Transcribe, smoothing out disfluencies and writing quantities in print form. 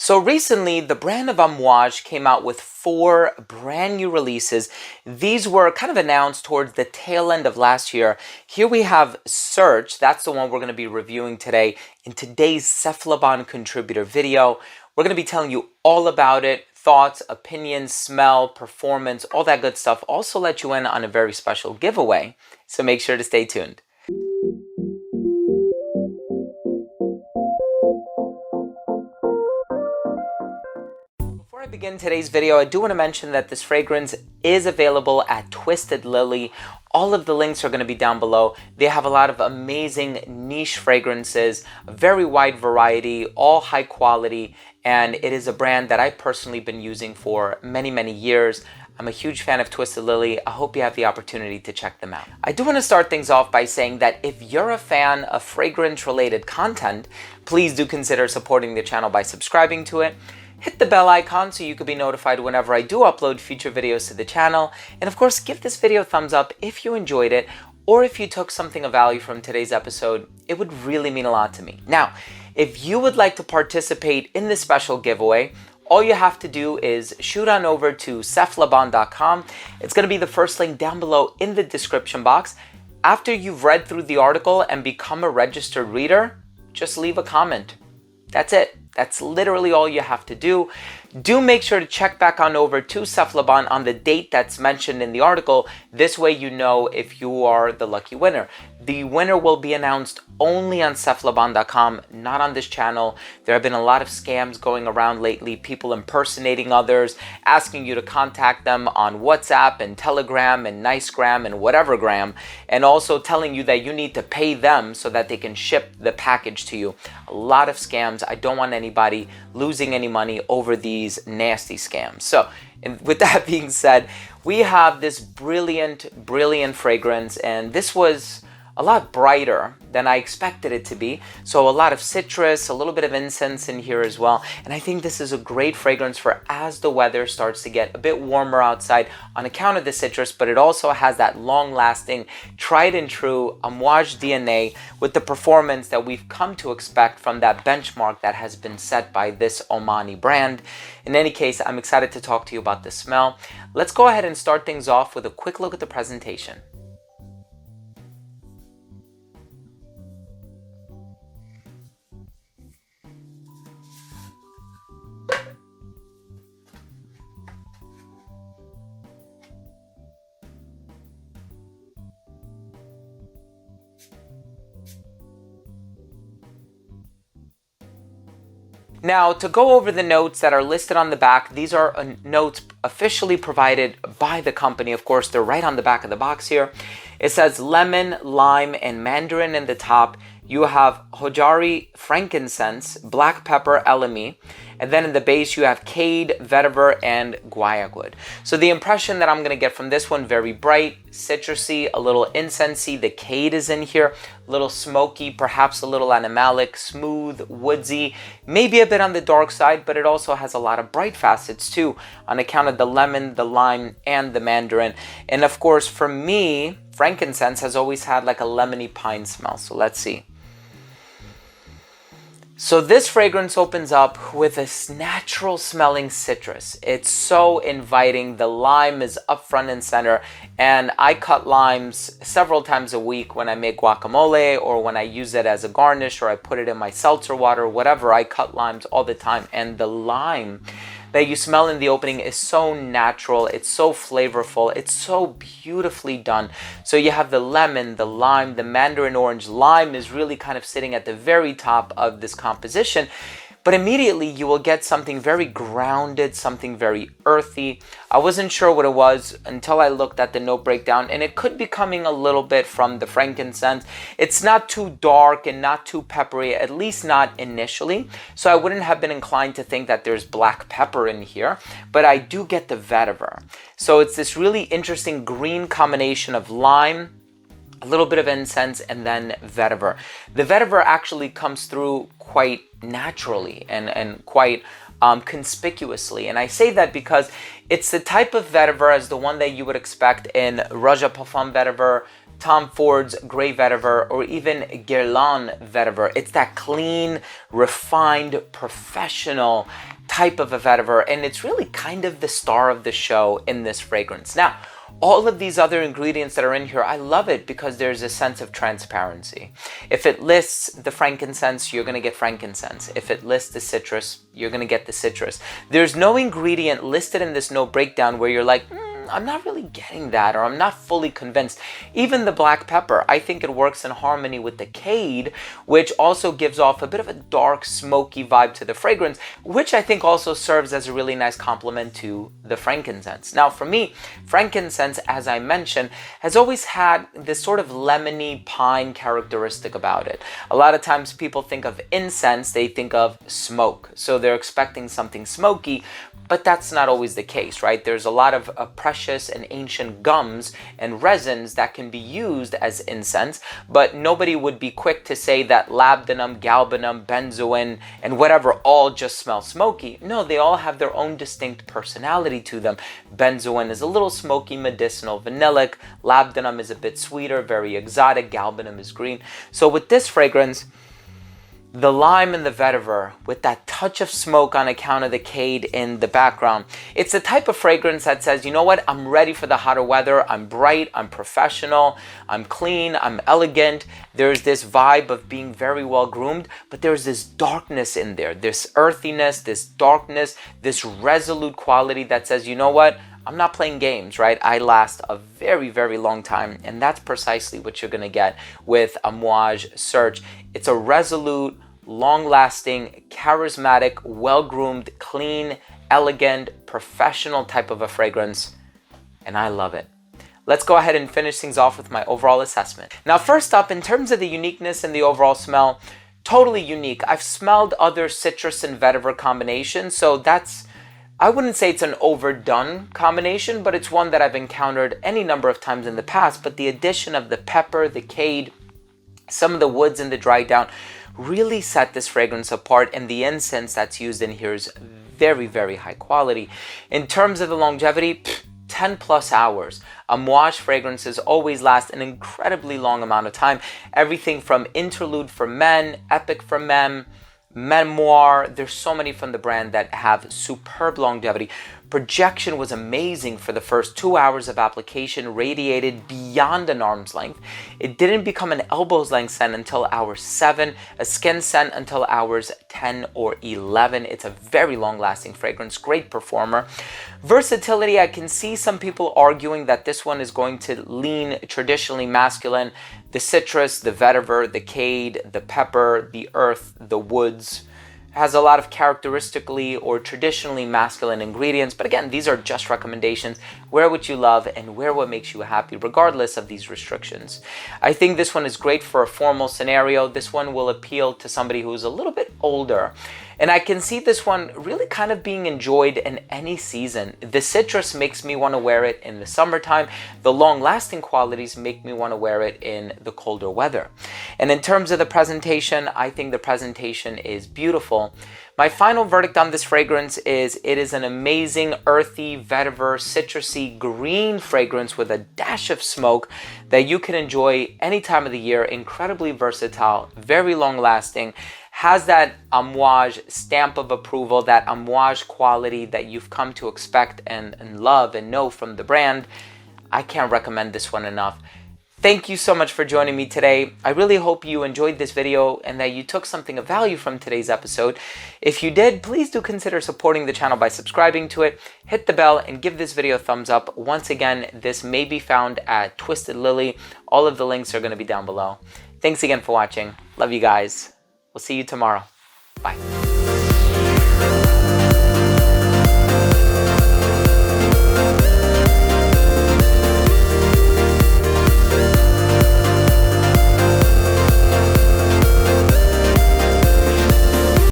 So recently, the brand of Amouage came out with 4 brand new releases. These were kind of announced towards the tail end of last year. Here we have Surge. That's the one we're going to be reviewing today in today's Cephalabon contributor video. We're going to be telling you all about it, thoughts, opinions, smell, performance, all that good stuff. Also let you in on a very special giveaway, so make sure to stay tuned. Before I begin today's video, I do want to mention that this fragrance is available at Twisted Lily. All of the links are going to be down below. They have a lot of amazing niche fragrances, a very wide variety, all high quality, and it is a brand that I've personally been using for many years. I'm a huge fan of Twisted Lily. I hope you have the opportunity to check them out. I do want to start things off by saying that if you're a fan of fragrance-related content, please do consider supporting the channel by subscribing to it. Hit the bell icon so you can be notified whenever I do upload future videos to the channel. And of course, give this video a thumbs up if you enjoyed it, or if you took something of value from today's episode. It would really mean a lot to me. Now, if you would like to participate in this special giveaway, all you have to do is shoot on over to cephalabon.com. It's going to be the first link down below in the description box. After you've read through the article and become a registered reader, just leave a comment. That's it. That's literally all you have to do. Do make sure to check back on over to Cephalabon on the date that's mentioned in the article. This way you know if you are the lucky winner. The winner will be announced only on cephalabon.com, not on this channel. There have been a lot of scams going around lately, people impersonating others, asking you to contact them on WhatsApp and Telegram and Nicegram and whatever gram, and also telling you that you need to pay them so that they can ship the package to you. A lot of scams. I don't want anybody losing any money over these nasty scams. So, and with that being said, we have this brilliant fragrance, and this was a lot brighter than I expected it to be. So a lot of citrus, a little bit of incense in here as well. And I think this is a great fragrance for as the weather starts to get a bit warmer outside on account of the citrus, but it also has that long-lasting, tried and true Amouage DNA with the performance that we've come to expect from that benchmark that has been set by this Omani brand. In any case, I'm excited to talk to you about the smell. Let's go ahead and start things off with a quick look at the presentation. Now, to go over the notes that are listed on the back, these are notes officially provided by the company. Of course, they're right on the back of the box here. It says lemon, lime, and mandarin in the top. You have hojari, frankincense, black pepper, elemi, and then in the base you have cade, vetiver, and guaiac wood. So the impression that I'm going to get from this one, very bright, citrusy, a little incensey. The cade is in here, a little smoky, perhaps a little animalic, smooth, woodsy, maybe a bit on the dark side, but it also has a lot of bright facets too on account of the lemon, the lime, and the mandarin. And of course, for me, frankincense has always had like a lemony pine smell. So let's see. So this fragrance opens up with this natural smelling citrus. It's so inviting. The lime is up front and center, and I cut limes several times a week when I make guacamole or when I use it as a garnish or I put it in my seltzer water, whatever. I cut limes all the time, and the lime that you smell in the opening is so natural, it's so flavorful, it's so beautifully done. So you have the lemon, the lime, the mandarin orange. Lime is really kind of sitting at the very top of this composition, but immediately you will get something very grounded, something very earthy. I wasn't sure what it was until I looked at the note breakdown, and it could be coming a little bit from the frankincense. It's not too dark and not too peppery, at least not initially. So I wouldn't have been inclined to think that there's black pepper in here, but I do get the vetiver. So it's this really interesting green combination of lime, a little bit of incense, and then vetiver. The vetiver actually comes through quite naturally and quite conspicuously. And I say that because it's the type of vetiver as the one that you would expect in XERJOFF vetiver, Tom Ford's Grey Vetiver or even Guerlain Vetiver. It's that clean, refined, professional type of a vetiver, and it's really kind of the star of the show in this fragrance. Now, all of these other ingredients that are in here, I love it because there's a sense of transparency. If it lists the frankincense, you're going to get frankincense. If it lists the citrus, you're going to get the citrus. There's no ingredient listed in this no breakdown where you're like, I'm not really getting that, or I'm not fully convinced. Even the black pepper, I think it works in harmony with the cade, which also gives off a bit of a dark, smoky vibe to the fragrance, which I think also serves as a really nice complement to the frankincense. Now, for me, frankincense, as I mentioned, has always had this sort of lemony pine characteristic about it. A lot of times people think of incense, they think of smoke. So they're expecting something smoky, but that's not always the case, right? There's a lot of precious and ancient gums and resins that can be used as incense, but nobody would be quick to say that labdanum, galbanum, benzoin, and whatever all just smell smoky. No, they all have their own distinct personality to them. Benzoin is a little smoky, medicinal, vanillic. Labdanum is a bit sweeter, very exotic. Galbanum is green. So with this fragrance, the lime and the vetiver with that touch of smoke on account of the cade in the background. It's the type of fragrance that says, you know what, I'm ready for the hotter weather. I'm bright, I'm professional, I'm clean, I'm elegant. There's this vibe of being very well groomed, but there's this darkness in there, this earthiness, this darkness, this resolute quality that says, you know what, I'm not playing games, right? I last a very, very long time. And that's precisely what you're going to get with Amouage Surge. It's a resolute, long-lasting, charismatic, well-groomed, clean, elegant, professional type of a fragrance. And I love it. Let's go ahead and finish things off with my overall assessment. Now, first up, in terms of the uniqueness and the overall smell, totally unique. I've smelled other citrus and vetiver combinations, so that's, I wouldn't say it's an overdone combination, but it's one that I've encountered any number of times in the past. But the addition of the pepper, the cade, some of the woods and the dry down really set this fragrance apart. And the incense that's used in here is very, very high quality. In terms of the longevity, 10 plus hours. Amouage fragrances always last an incredibly long amount of time. Everything from Interlude for Men, Epic for Men, Memoir, there's so many from the brand that have superb longevity. Projection was amazing for the first 2 hours of application, radiated beyond an arm's length. It didn't become an elbow's length scent until hour 7, a skin scent until hours 10 or 11. It's a very long-lasting fragrance, great performer. Versatility, I can see some people arguing that this one is going to lean traditionally masculine. The citrus, the vetiver, the cade, the pepper, the earth, the woods has a lot of characteristically or traditionally masculine ingredients. But again, these are just recommendations. Wear what you love and wear what makes you happy, regardless of these restrictions. I think this one is great for a formal scenario. This one will appeal to somebody who's a little bit older. And I can see this one really kind of being enjoyed in any season. The citrus makes me want to wear it in the summertime. The long-lasting qualities make me want to wear it in the colder weather. And in terms of the presentation, I think the presentation is beautiful. My final verdict on this fragrance is it is an amazing earthy, vetiver, citrusy, green fragrance with a dash of smoke that you can enjoy any time of the year. Incredibly versatile, very long-lasting. Has that Amouage stamp of approval, that Amouage quality that you've come to expect and love and know from the brand. I can't recommend this one enough. Thank you so much for joining me today. I really hope you enjoyed this video and that you took something of value from today's episode. If you did, please do consider supporting the channel by subscribing to it. Hit the bell and give this video a thumbs up. Once again, this may be found at Twisted Lily. All of the links are going to be down below. Thanks again for watching. Love you guys. We'll see you tomorrow. Bye.